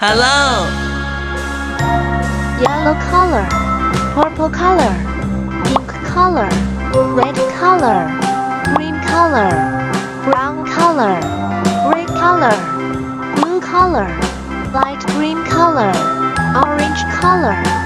Hello. Yellow color, purple color, pink color, red color, green color, brown color, gray color, blue color, light green color, orange color.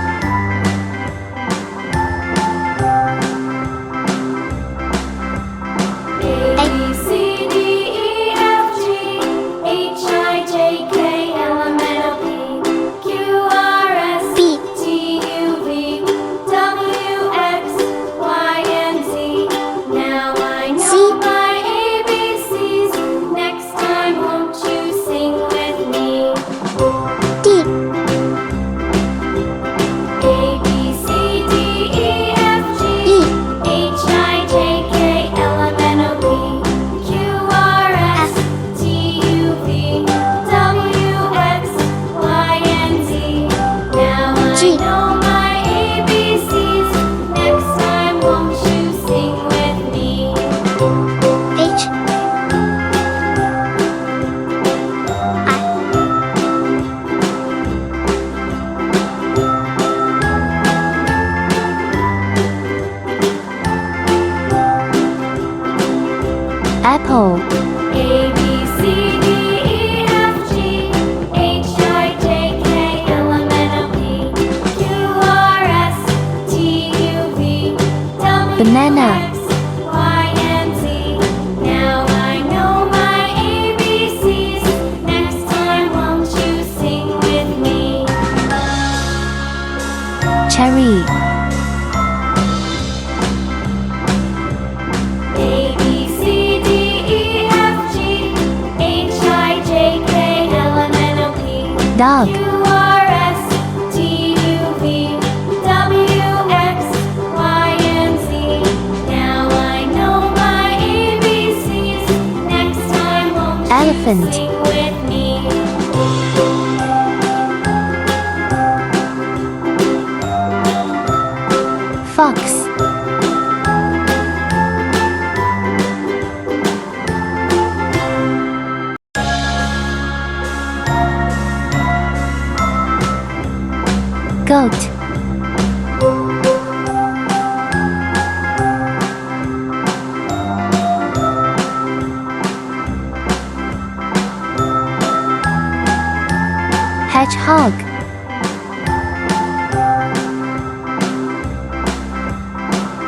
Apple. A B C D E F G H I J K L M N O P Q R S T U V W Banana. X Y and Z. Now I know my ABCs. Next time won't you sing with me? Cherry. A B C D E F G H I J K L M N O P Dog. Q R S T U V W X Y and Z. Now I know my ABCs. Next time won't Elephant. you sing with me? Fox. Goat. Hedgehog.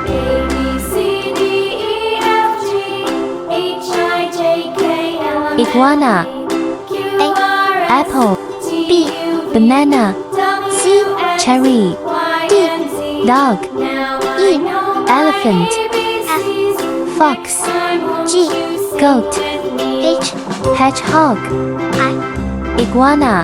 A B C D E F G H I J K L M N O P Iguana. Q R S Apple. T U V Banana. W X Cherry. Y D. and Z. Dog. Now I E. know my Elephant. ABCs. Fox. Next time won't G. you sing Goat. with me? Hedgehog. Iguana.